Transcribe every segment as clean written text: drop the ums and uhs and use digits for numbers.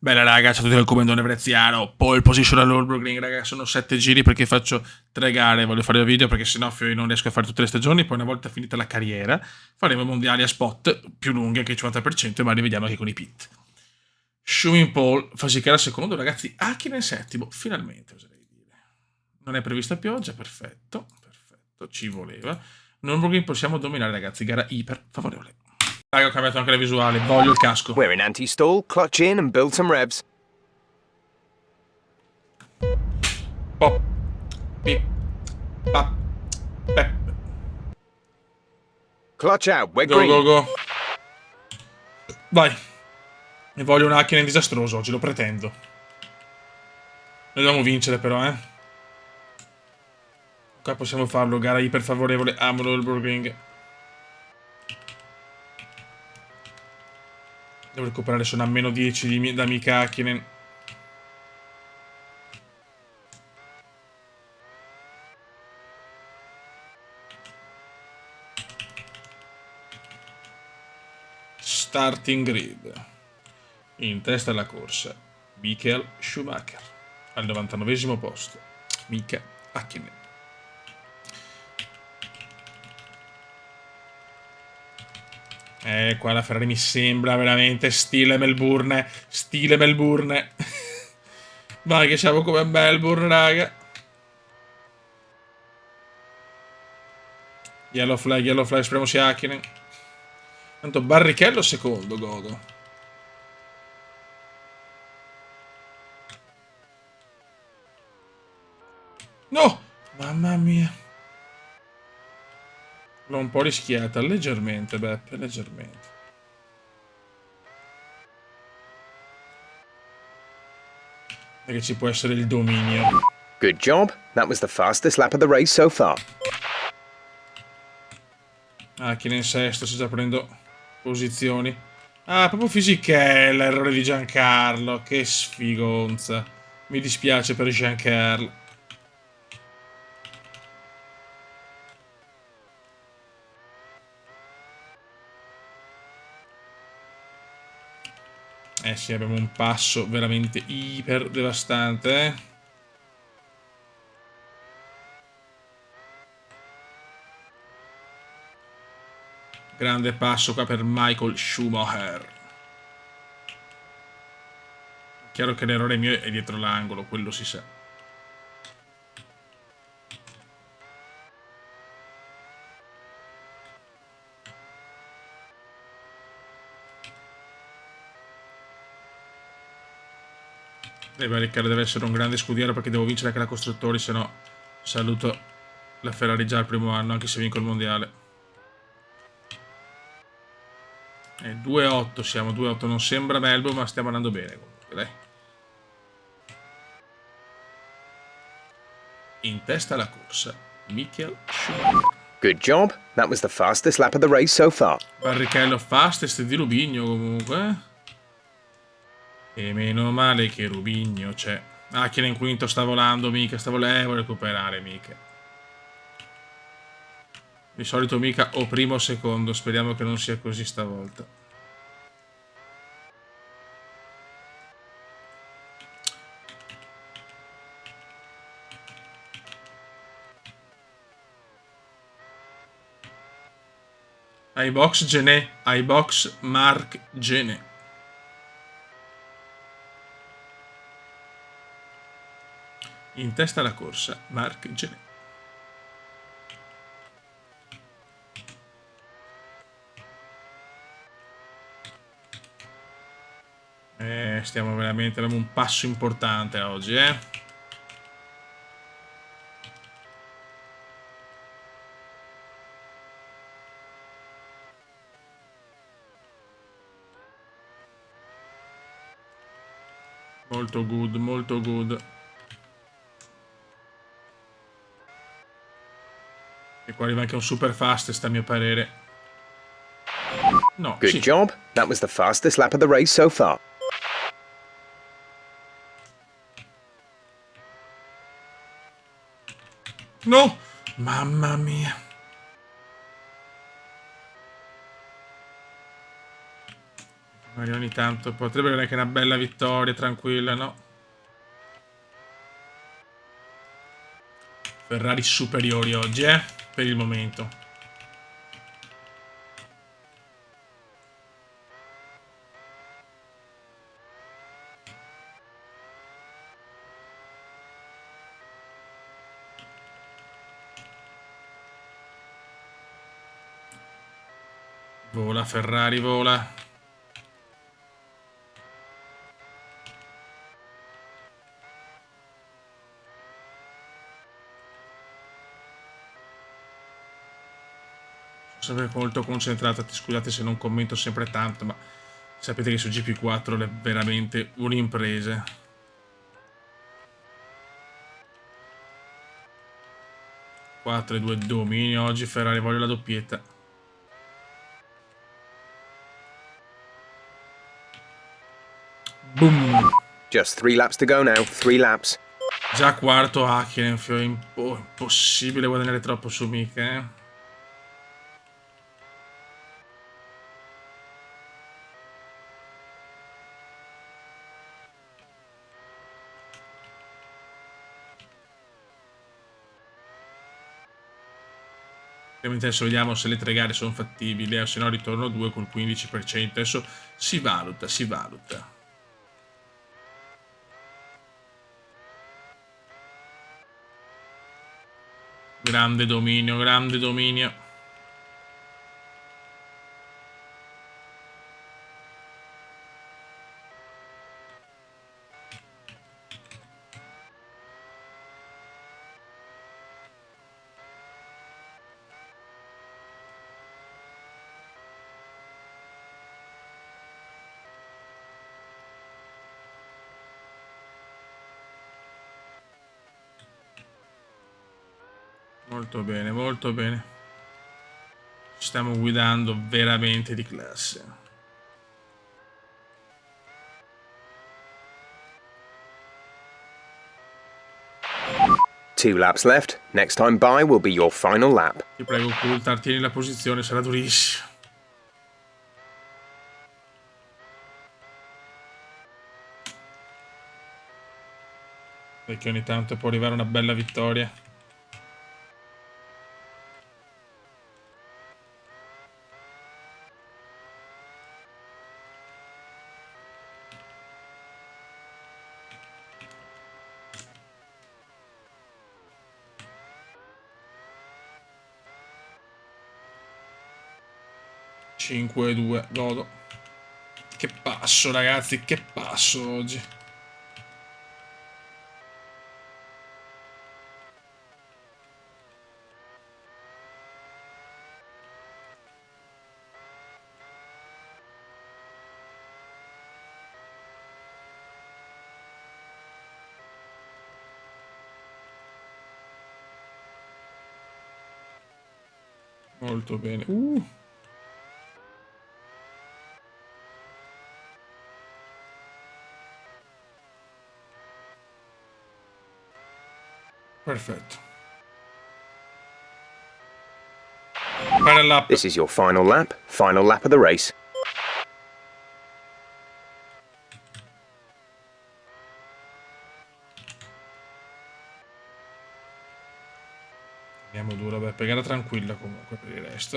Bella raga, ciao a tutti dal comandone Veneziano, pole position all'Nürburgring, raga, sono 7 giri perché faccio 3 gare, voglio fare il video perché sennò non riesco a fare tutte le stagioni, poi una volta finita la carriera faremo mondiali a spot più lunghi anche il 50% e ma li vediamo anche con i pit. Schumi Paul, Fasichella secondo, ragazzi, Hakkinen settimo, finalmente oserei dire. Non è prevista pioggia, perfetto, perfetto, ci voleva. Nürburgring possiamo dominare ragazzi, gara iper favorevole. Raga, ho cambiato anche le visuali, voglio il casco. We're in anti-stall, clutch in and build some revs. Pop, pip, pap, pep. Clutch out, we're Go, go, green. go. Vai. E voglio un Hakkinen disastroso oggi, lo pretendo. Noi dobbiamo vincere però, eh. Qua possiamo farlo, gara iper favorevole a Nürburgring. Devo recuperare, sono a meno 10 da Mika Hakkinen. Starting grid. In testa alla corsa, Michael Schumacher. Al 99esimo posto, Mika Hakkinen. Qua la Ferrari mi sembra veramente stile Melbourne. Stile Melbourne. Vai che siamo come Melbourne, raga. Yellow flag, speriamo sia Hakkinen. Tanto Barrichello secondo, godo. No! Mamma mia. L'ho un po' rischiata, leggermente, Beppe, leggermente. Perché ci può essere il dominio. Good job. That was the fastest lap of the race so far. Hakkinen sesto, sto già prendendo posizioni. Ah, proprio Fisichella, errore di Giancarlo. Che sfigonza. Mi dispiace per Giancarlo. Eh sì, abbiamo un passo veramente iper devastante, eh. Grande passo qua per Michael Schumacher. Chiaro che l'errore mio è dietro l'angolo, quello si sa. Riccardo deve essere un grande scudiero perché devo vincere anche la costruttori, se no saluto la Ferrari già al primo anno, anche se vinco il mondiale. 2-8 siamo, 2-8, non sembra Melbourne ma stiamo andando bene comunque, dai. In testa alla corsa, Michael Schumacher. Good job. That was the fastest lap of the race so far. Barrichello fastest di Rubigno comunque. E meno male che Rubigno c'è. Hakkinen in quinto sta volando, mica sta volendo, recuperare mica. Di solito mica o primo o secondo, speriamo che non sia così stavolta. iBox Gené, iBox Mark Gené. In testa alla corsa, Mark Gené. Stiamo veramente, abbiamo un passo importante oggi, eh. Molto good, molto good. E qua arriva anche un super fastest a mio parere. No, Good sì. job. That was the fastest lap of the race so far. No! Mamma mia. Magari ogni tanto potrebbe avere anche una bella vittoria, tranquilla, no? Ferrari superiori oggi, per il momento. Vola Ferrari, vola. Sono sempre molto concentrato, scusate se non commento sempre tanto, ma sapete che su GP4 è veramente un'impresa. 4 e 2 dominio oggi, Ferrari voglio la doppietta. Boom! Just 3 laps to go now. 3 laps. Già quarto Hakkinen, impossibile guadagnare troppo su Mick, Ovviamente adesso vediamo se le 3 gare sono fattibili, se no ritorno 2 col 15%. Adesso si valuta, si valuta. Grande dominio, grande dominio. Molto bene, molto bene. Stiamo guidando veramente di classe. Two laps left. Next time by will be your final lap. Ti prego, Coulthard, tieni la posizione, sarà durissimo. Perché ogni tanto può arrivare una bella vittoria. Cinque e 2, godo. Che passo, ragazzi, che passo oggi. Molto bene. Perfetto. Final lap. This is your final lap of the race. Andiamo duro, beh, gara tranquilla comunque per il resto,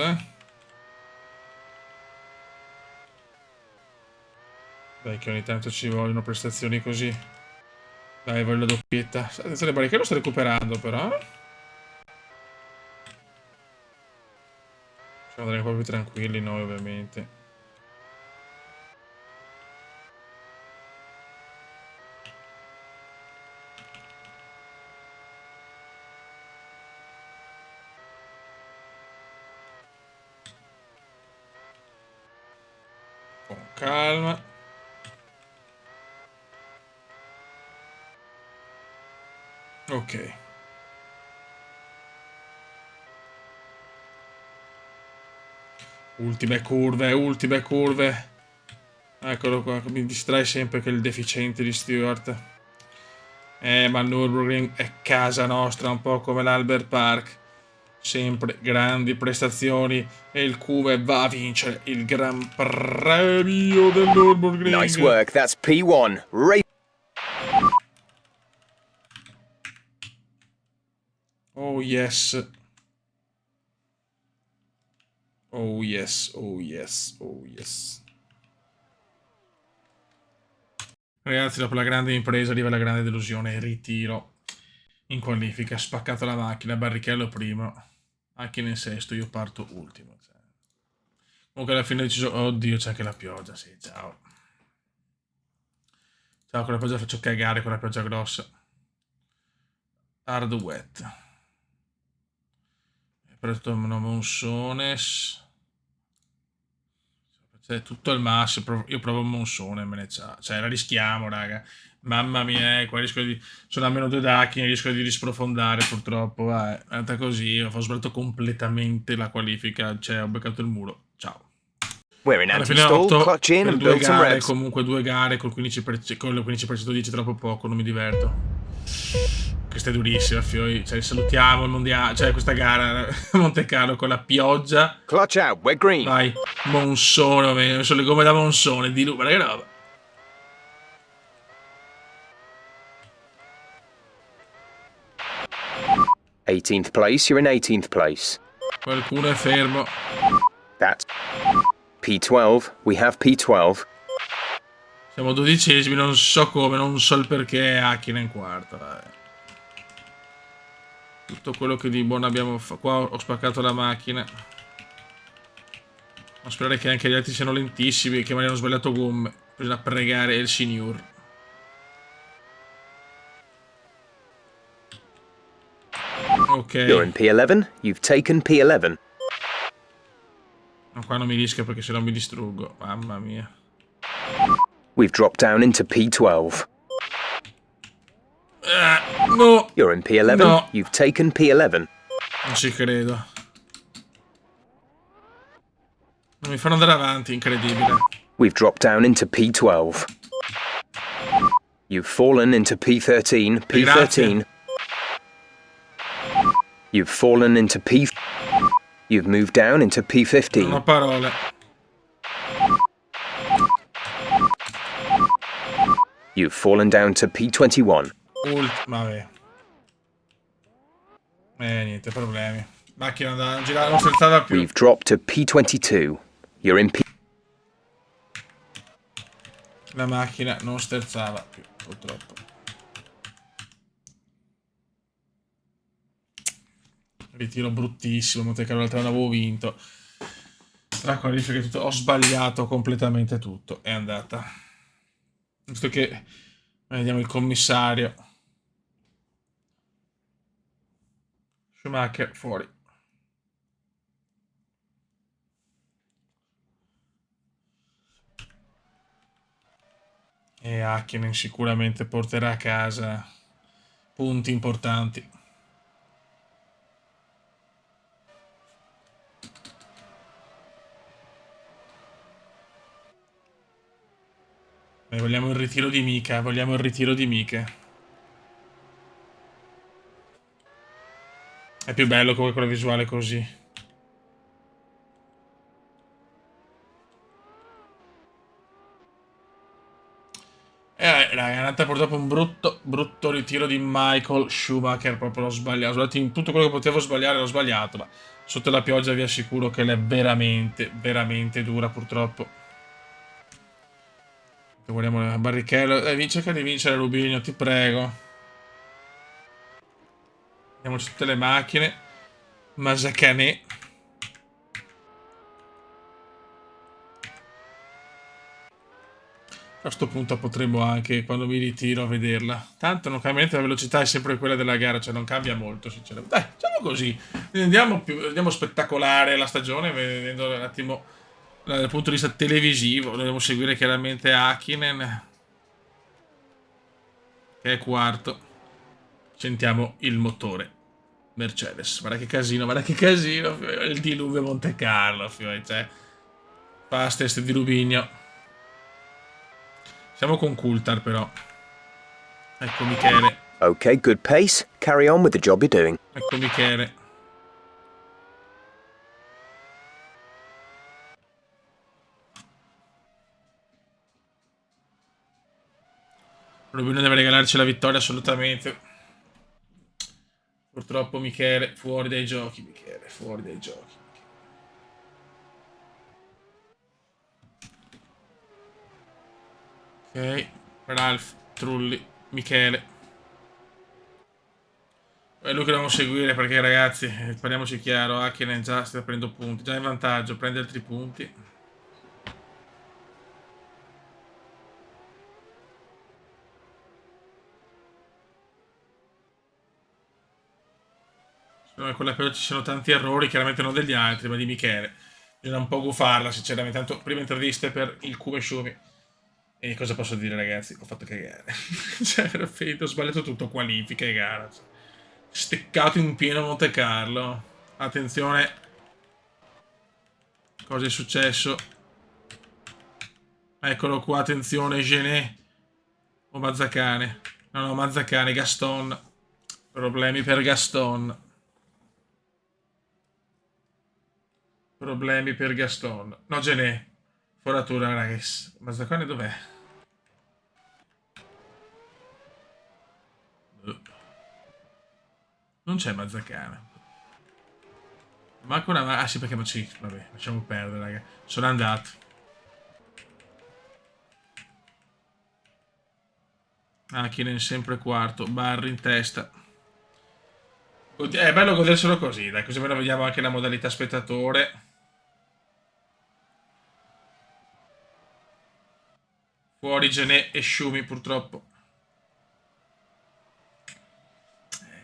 Dai che ogni tanto ci vogliono prestazioni così. Dai, voglio la doppietta. Attenzione, Barrichello lo sto recuperando però. Possiamo andare un po' più tranquilli noi ovviamente. Con calma. Ok. Ultime curve. Eccolo qua, mi distrae sempre quel deficiente di Stewart. Ma il Nürburgring è casa nostra, un po' come l'Albert Park. sempre grandi prestazioni e il Cume va a vincere il Gran Premio del Nürburgring. Nice work, that's P1. Oh yes. Oh yes, oh yes, oh yes. Ragazzi, dopo la grande impresa arriva la grande delusione, ritiro in qualifica, spaccato la macchina, Barrichello primo, Hakkinen sesto, io parto ultimo. Comunque alla fine ho deciso, oddio c'è anche la pioggia, sì, ciao. Ciao, con la pioggia faccio cagare, con la pioggia grossa. Hard wet. Ho preso un monsones. Cioè, tutto il massimo, io provo un monsone, me ne cioè la rischiamo, raga. Mamma mia, qua rischio di... sono a meno 2 dacchi, rischio di risprofondare purtroppo, vai. È andata così, ho sbagliato completamente la qualifica, cioè ho beccato il muro, ciao. We're in Alla fine anti-stall, opto clutch in per and 2 build some gare, revs. comunque 2 gare col 15%, con il 15% dice troppo poco, non mi diverto. Questa è durissima, fioi. Cioè, salutiamo il mondiale, cioè questa gara a Monte Carlo con la pioggia. Clutch out, we're green. Vai, monsone, ho messo le gomme da monsone, di guarda che roba. '18th place, you're in 18th place. Qualcuno è fermo. That's P12, we have P12. Siamo 12esimi, non so come, non so il perché, Hakkinen in quarta, dai. Tutto quello che di buono abbiamo fatto. Qua ho spaccato la macchina. Ma sperare che anche gli altri siano lentissimi e che magari hanno sbagliato gomme. Bisogna pregare il signor. Ok. You're in P11, you've taken P11. Ma qua non mi rischio perché se no mi distruggo. Mamma mia. We've dropped down into P12. No. You're in P11, No. you've taken P11. Non ci credo. Non mi fanno andare avanti, incredibile. We've dropped down into P12. You've fallen into P13, P13. Grazie. You've fallen into P... You've moved down into Non ho P15. parole. You've fallen down to P21. Vabbè. Niente problemi. Macchina andava a girare, non scherzava più. We've dropped to P22. You're in P... La macchina non sterzava più, purtroppo. Ritiro bruttissimo, Monte Carlo l'altra non avevo vinto. Tra qualifiche tutto, ho sbagliato completamente tutto. È andata. Visto che vediamo il commissario. Schumacher fuori. E Hakkinen sicuramente porterà a casa punti importanti. Vogliamo il ritiro di Mika, vogliamo il ritiro di Mika. È più bello come quella visuale così. Raga, è andata purtroppo un brutto ritiro di Michael Schumacher, proprio l'ho sbagliato. Ho sbagliato in tutto quello che potevo sbagliare, l'ho sbagliato, ma sotto la pioggia vi assicuro che l'è veramente dura purtroppo. Guardiamo Barrichello, cerca di vincere Rubinho, ti prego. Vediamoci tutte le macchine. Mazzacane. A questo punto potremmo anche, quando mi ritiro, a vederla. Tanto non cambia niente, la velocità è sempre quella della gara, cioè non cambia molto, sinceramente. Dai, facciamo così. Rendiamo spettacolare la stagione, vedendo un attimo dal punto di vista televisivo. Dobbiamo seguire chiaramente Hakkinen, che è quarto. Sentiamo il motore Mercedes. Guarda che casino, il diluvio Monte Carlo, cioè, fastest di Rubinho. Siamo con Coulthard però. Ecco Michele. Okay, good pace. Carry on with the job you're doing. Ecco Michele. Rubino deve regalarci la vittoria assolutamente. Purtroppo Michele, fuori dai giochi, Michele, fuori dai giochi. Ok, Ralph, Trulli, Michele. È lui che dobbiamo seguire perché ragazzi, parliamoci chiaro, Hakkinen già sta prendendo punti, già in vantaggio, prende altri punti. Secondo me quella però ci sono tanti errori, chiaramente non degli altri, ma di Michele. Bisogna un po' gufarla, sinceramente. Tanto prima interviste per il Kume Shumi. E cosa posso dire, ragazzi? Ho fatto cagare. Cioè, veramente, ho sbagliato tutto, qualifica e gara. Cioè. Steccato in pieno Monte Carlo. Attenzione. Cosa è successo? Eccolo qua, attenzione, Gené. O Mazzacane. No, no, Mazzacane, Gaston. Problemi per Gaston. Problemi per Gaston. No, Gené. Foratura, ragazzi. Mazzacane dov'è? Non c'è Mazzacane. Manco una... Ah sì, perché... Sì, vabbè, lasciamo perdere, raga. Sono andato. Hakkinen sempre quarto. Barry in testa. È bello goderselo così, dai. Così almeno vediamo anche la modalità spettatore. Fuori Gené e Shumi, purtroppo.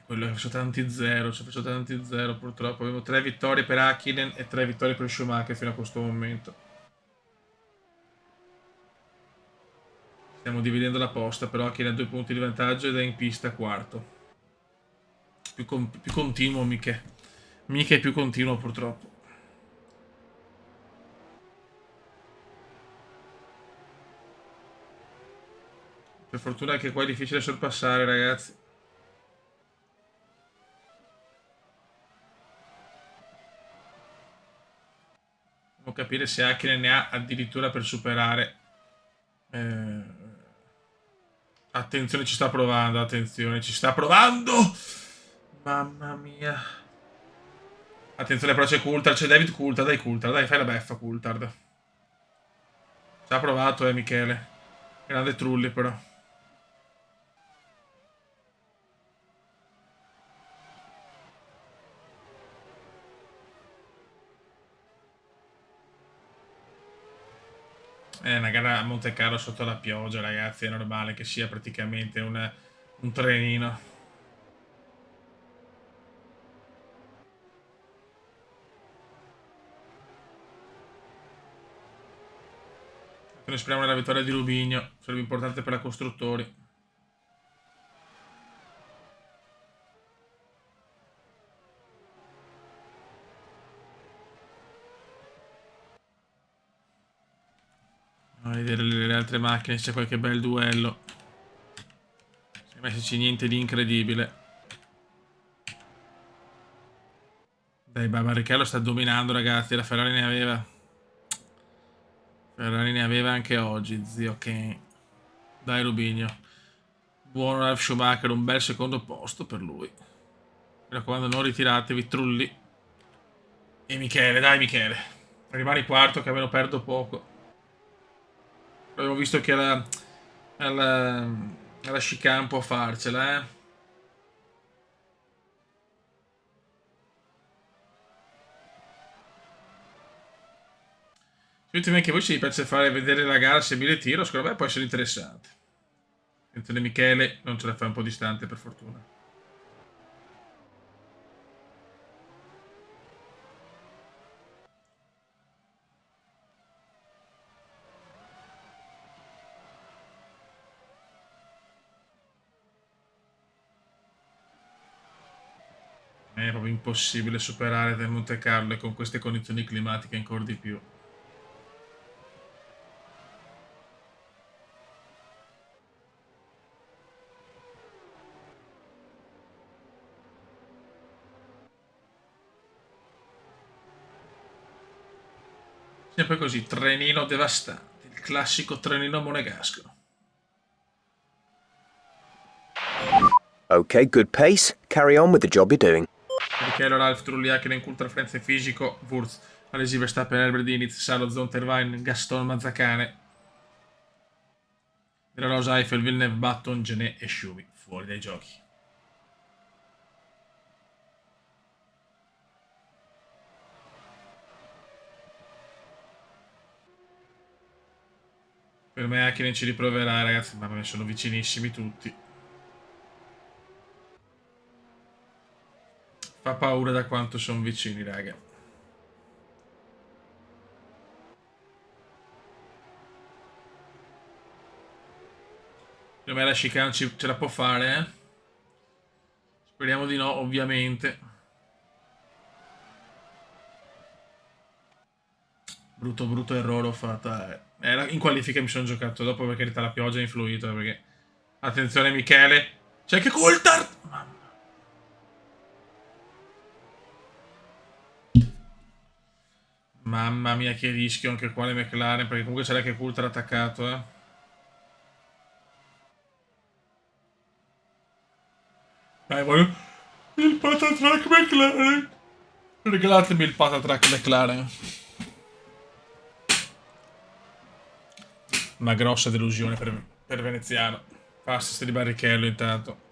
Quello che faccio tanti zero, ci faccio tanti zero purtroppo. Avevo 3 vittorie per Hakkinen e 3 vittorie per Schumacher fino a questo momento. Stiamo dividendo la posta, però Hakkinen ha 2 punti di vantaggio ed è in pista quarto. Più continuo Miche. Miche è più continuo purtroppo. Per fortuna che qua è difficile sorpassare, ragazzi. Devo capire se Hakkinen ne ha addirittura per superare. Eh, Attenzione, ci sta provando. Attenzione, ci sta provando. Mamma mia. Attenzione, però c'è Coulthard. C'è David Coulthard. Dai, Coulthard. Dai, fai la beffa, Coulthard. Ci ha provato, Michele. Grande Trulli, però. Una gara a Monte Carlo sotto la pioggia, ragazzi. È normale che sia praticamente un trenino. Noi speriamo nella vittoria di Rubinho. Sarebbe importante per la costruttori. A vedere le altre macchine se c'è qualche bel duello. Sembra esserci niente di incredibile. Dai, Barrichello sta dominando, ragazzi. La Ferrari ne aveva. Ferrari ne aveva anche oggi, zio. Ok. Dai, Rubinho. Buono Ralf Schumacher, un bel secondo posto per lui. Mi raccomando, non ritiratevi, Trulli. E Michele, dai Michele. Rimani quarto che almeno perdo poco. Abbiamo visto che alla chicane può farcela, eh. Ditemi anche voi se vi piace fare vedere la gara se mi ritiro, secondo me può essere interessante. Attenzione Michele, non ce la fa un po' distante per fortuna. È proprio impossibile superare del Monte Carlo e con queste condizioni climatiche ancora di più. Sempre così, trenino devastante, il classico trenino monegasco. Okay, good pace. Carry on with the job you're doing. Barrichello, Ralf, Trulli, Hakkinen, Coulthard, Frentzen, Fisico, Wurz, Alesi, Verstappen, Herbert, Diniz, Salo, Zonterwein, Gaston, Mazzacane, Della Rosa, Eiffel, Villeneuve, Button, Genet e Schumi fuori dai giochi. Per me Hakkinen ci riproverà, ragazzi, ma me sono vicinissimi tutti. Fa paura da quanto sono vicini, raga. Per me la chicane ce la può fare, eh? Speriamo di no, ovviamente. Brutto errore ho fatto. In qualifica mi sono giocato dopo, perché in realtà la pioggia ha influito. Perché... Attenzione Michele. C'è anche Coulthard! Mamma mia che rischio anche qua le McLaren. Perché comunque c'era anche Coulthard attaccato, eh. Dai, voglio... Il patatrack McLaren. Regalatemi il patatrack McLaren. Una grossa delusione per Veneziano. Fa assist di Barrichello intanto.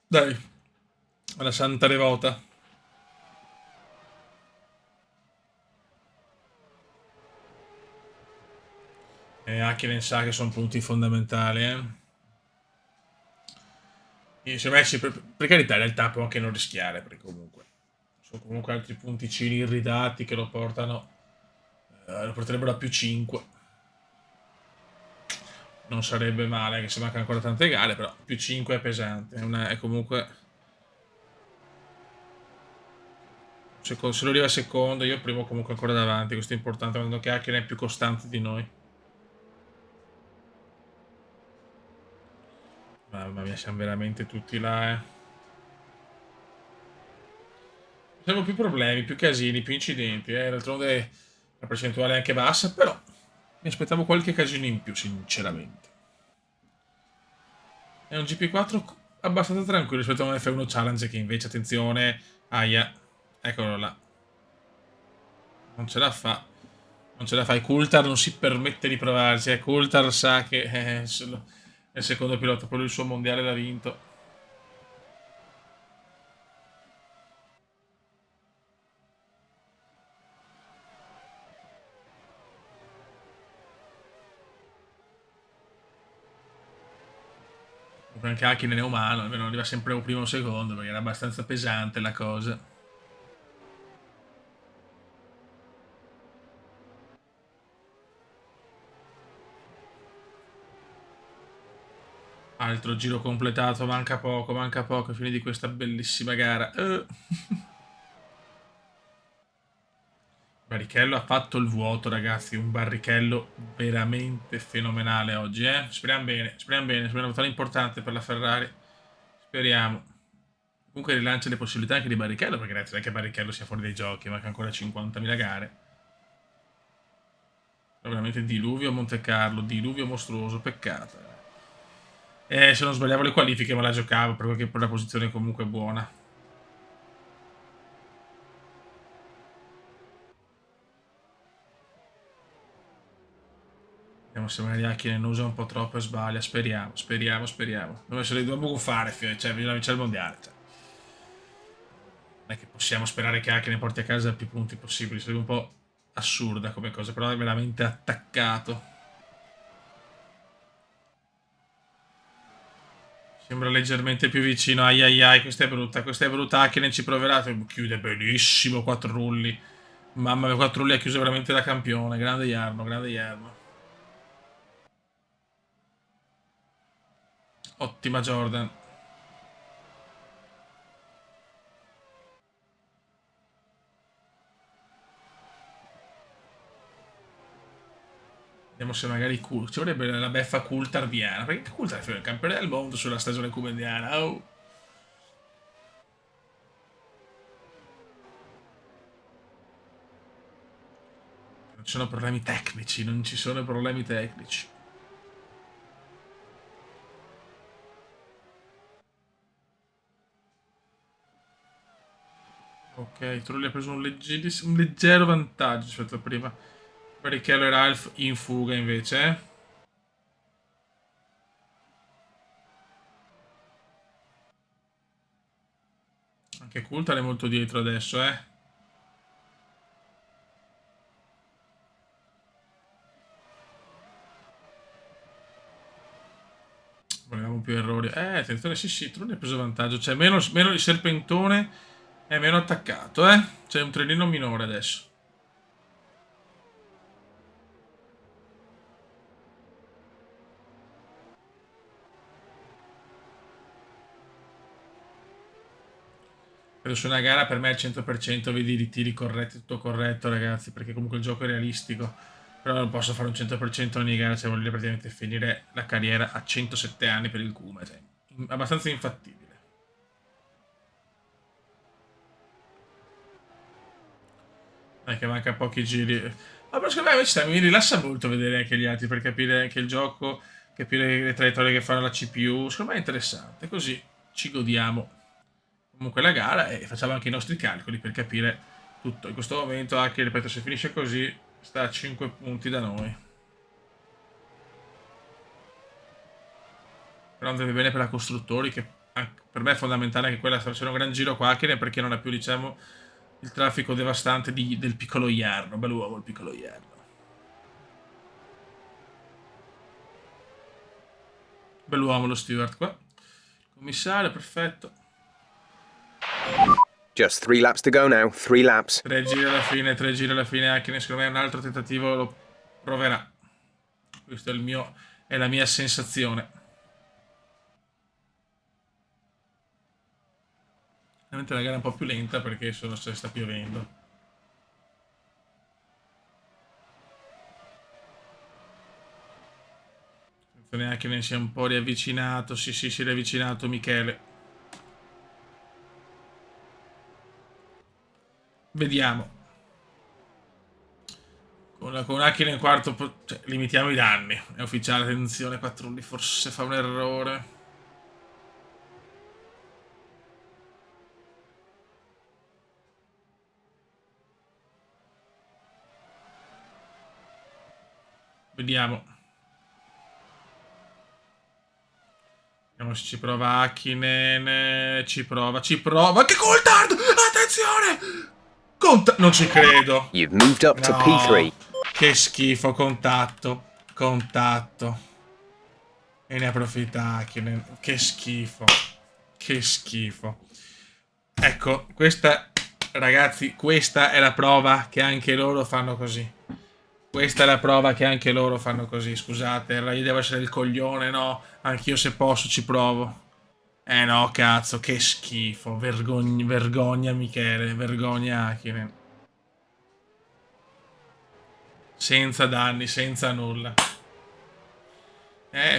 Dai. La santa revota. E Hakkinen sa che sono punti fondamentali, eh. Secondo me, per carità, in realtà può anche non rischiare, perché comunque sono comunque altri punticini irritati che lo portano, lo porterebbero a più 5. Non sarebbe male, che se mancano ancora tante gare, però più 5 è pesante, è comunque... Se lo arriva secondo, io primo comunque ancora davanti, questo è importante, quando che Hakkinen è più costante di noi. Mamma mia, siamo veramente tutti là, eh. Abbiamo più problemi, più casini, più incidenti, eh. D'altronde la percentuale è anche bassa, però mi aspettavo qualche casino in più, sinceramente. È un GP4 abbastanza tranquillo rispetto a un F1 Challenge che invece, attenzione, aia, eccolo là. Non ce la fa. Non ce la fa. Coulthard non si permette di provarci. Coulthard sa che è il secondo pilota, poi il suo mondiale l'ha vinto. Anche Hakkinen è umano, almeno arriva sempre un primo o secondo, perché era abbastanza pesante la cosa. Altro giro completato, manca poco, fine di questa bellissima gara. Barrichello ha fatto il vuoto, ragazzi, un Barrichello veramente fenomenale oggi, eh? Speriamo una vittoria importante per la Ferrari. Speriamo. Comunque rilancia le possibilità anche di Barrichello, perché ragazzi, non è che Barrichello sia fuori dai giochi, manca ancora 50.000 gare. È veramente diluvio a Monte Carlo, diluvio mostruoso, peccato. Se non sbagliavo le qualifiche me la giocavo, perché per la posizione comunque buona. Vediamo se magari Hakkinen usa un po' troppo e sbaglia, speriamo. Dove se le dobbiamo gufare, cioè bisogna vincere il mondiale. Cioè. Non è che possiamo sperare che Hakkinen porti a casa più punti possibili, sarebbe un po' assurda come cosa, però è veramente attaccato. Sembra leggermente più vicino. Ai ai ai, questa è brutta. Hakkinen ci proverà. Chiude benissimo, 4 rulli. Mamma mia, 4 rulli ha chiuso veramente da campione. Grande Jarno, grande Jarno. Ottima Jordan. Vediamo se magari ci vorrebbe la beffa Coulthardiana. Perché Coulthard è il campione del mondo sulla stagione cubendiana. Oh. ci sono problemi tecnici, non ci sono problemi tecnici. Ok, Trulli ha preso un leggero vantaggio rispetto a prima. Barrichello e Ralph in fuga invece, eh. Anche Coulthard è molto dietro adesso, eh. Volevamo più errori. Attenzione, sì, Trulli ha preso vantaggio. Cioè, meno il serpentone è meno attaccato, eh. C'è un trenino minore adesso. Però su una gara per me al 100% vedi i ritiri corretti, tutto corretto, ragazzi, perché comunque il gioco è realistico. Però non posso fare un 100% ogni gara se voglio praticamente finire la carriera a 107 anni per il Kuma. Cioè, abbastanza infattibile. Che manca pochi giri. Ma però secondo me invece mi rilassa molto vedere anche gli altri per capire anche il gioco, capire le traiettorie che fanno la CPU. Secondo me è interessante, così ci godiamo comunque la gara e facciamo anche i nostri calcoli per capire tutto. In questo momento anche, ripeto, se finisce così sta a 5 punti da noi. Però andrebbe bene per la costruttori, che per me è fondamentale anche quella, sta facendo un gran giro qua, anche perché non ha più, diciamo, il traffico devastante del piccolo Iarno. Bell'uomo il piccolo Iarno. Bell'uomo lo Stewart qua. Commissario, perfetto. Just 3 laps to go now. 3 laps. 3 giri alla fine, anche secondo me un altro tentativo lo proverà. Questa è la mia sensazione. Ovviamente la gara è un po' più lenta perché se sta piovendo. Attenzione anche ne si è un po' riavvicinato. Sì, si è riavvicinato Michele. Vediamo. Con Hakkinen in quarto, cioè, limitiamo i danni. È ufficiale, attenzione, Patrulli forse fa un errore. Vediamo. Vediamo se ci prova Hakkinen. Ci prova. Che Coulthard! Attenzione! Non ci credo. You've moved up to P3. No. Che schifo, contatto. Contatto. E ne approfitta Hakkinen. Che schifo. Che schifo. Ecco, ragazzi, questa è la prova che anche loro fanno così. Questa è la prova che anche loro fanno così. Scusate, io devo essere il coglione, no? Anch'io se posso ci provo. No, cazzo, che schifo. Vergogna Michele, vergogna Hakkinen. Senza danni, senza nulla.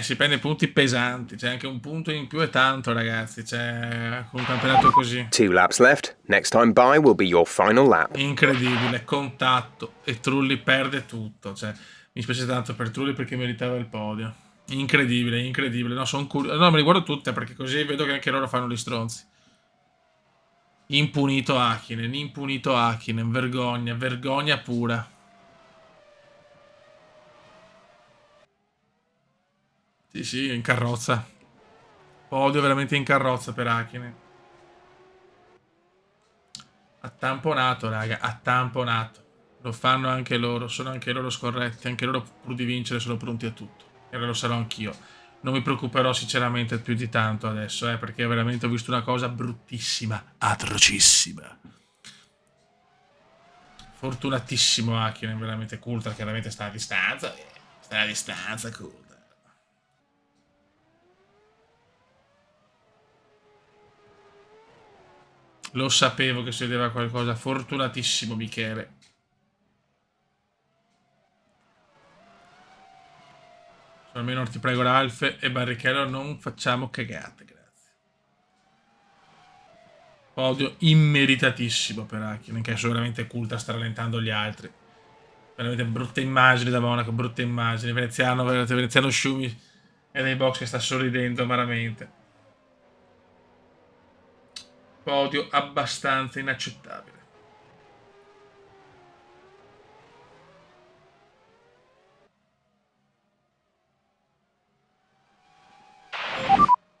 Si prende punti pesanti. C'è anche un punto in più e tanto, ragazzi. C'è un campionato così. 2 laps left. Next time by will be your final lap. Incredibile, contatto. E Trulli perde tutto. Cioè, mi spiace tanto per Trulli perché meritava il podio. Incredibile, incredibile. No, sono curioso. No, me li guardo tutte perché così vedo che anche loro fanno gli stronzi. Impunito Hakkinen. Vergogna, vergogna pura. Sì, in carrozza. Podio veramente in carrozza per Hakkinen. Ha tamponato, raga, ha tamponato. Lo fanno anche loro, sono anche loro scorretti, anche loro pur di vincere sono pronti a tutto. E lo sarò anch'io. Non mi preoccuperò sinceramente più di tanto adesso, perché veramente ho visto una cosa bruttissima, atrocissima. Fortunatissimo Hakkinen, veramente Coulthard, chiaramente sta a distanza. Sta a distanza Coulthard. Lo sapevo che succedeva qualcosa. Fortunatissimo Michele. Almeno ti prego Ralph e Barrichello non facciamo cagate, grazie. Podio immeritatissimo per Hakkinen, che adesso veramente Coulthard sta rallentando gli altri. Veramente brutte immagini da Monaco, brutte immagini. Veneziano Schumi è nei box che sta sorridendo amaramente. Podio abbastanza inaccettabile.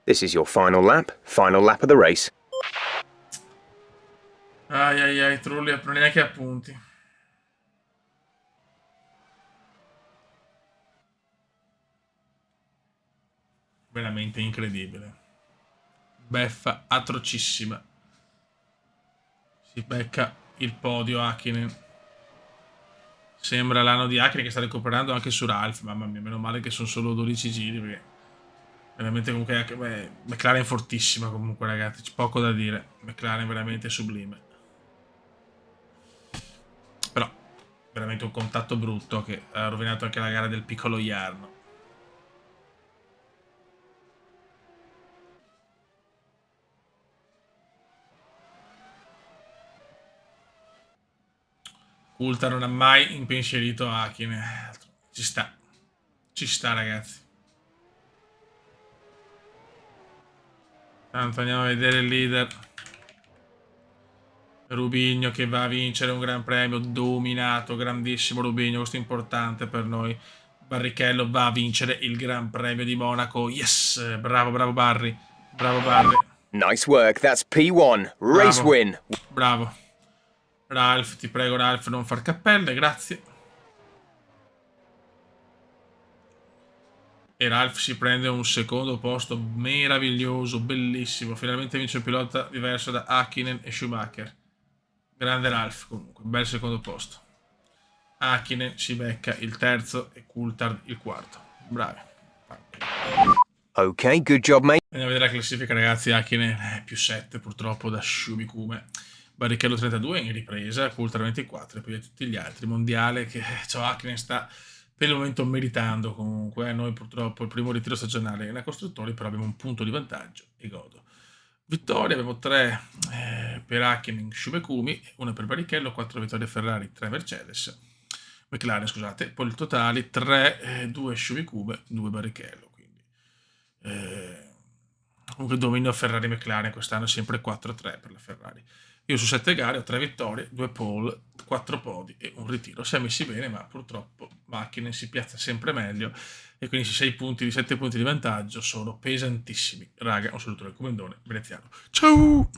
This is your final lap of the race. Ai ai ai, Trulli non neanche appunti. Veramente incredibile. Beffa atrocissima. Si becca il podio Hakkinen. Sembra l'anno di Hakkinen che sta recuperando anche su Ralph. Mamma mia, meno male che sono solo 12 giri perché veramente comunque McLaren fortissima comunque ragazzi, c'è poco da dire. McLaren veramente sublime. Però veramente un contatto brutto che ha rovinato anche la gara del piccolo Jarno. Coulthard non ha mai impensierito Hakkinen. Ci sta ragazzi. Tanto andiamo a vedere il leader. Rubinho che va a vincere un gran premio dominato, grandissimo Rubinho, questo è importante per noi. Barrichello va a vincere il Gran Premio di Monaco. Yes! Bravo, bravo Barry. Bravo Barry. Nice work, that's P1. Race Bravo. win. Bravo. Ralph, ti prego Ralph, non far cappelle, grazie. E Ralph si prende un secondo posto meraviglioso, bellissimo. Finalmente vince un pilota diverso da Hakkinen e Schumacher. Grande Ralph comunque, bel secondo posto. Hakkinen si becca il terzo e Coulthard il quarto. Bravi. Okay, good job, mate. Andiamo a vedere la classifica ragazzi. Hakkinen più 7 purtroppo da Shubikume. Barrichello 32 in ripresa, Coulthard 24 e poi tutti gli altri. Mondiale che Hakkinen sta per il momento meritando comunque. Noi purtroppo il primo ritiro stagionale nei costruttori, però abbiamo un punto di vantaggio e godo. Vittorie, abbiamo 3 per Hakkinen, Shubekumi, 1 per Barrichello, 4 vittorie Ferrari, 3 Mercedes, McLaren scusate, poi il totale 3, 2 Shubekube, 2 Barrichello, quindi comunque dominio Ferrari McLaren quest'anno è sempre 4-3 per la Ferrari. Io su 7 gare ho 3 vittorie, 2 pole, 4 podi e un ritiro. Si è messi bene, ma purtroppo Hakkinen si piazza sempre meglio e quindi 6 punti di 7 punti di vantaggio sono pesantissimi. Raga, un saluto dal comandone veneziano. Ciao!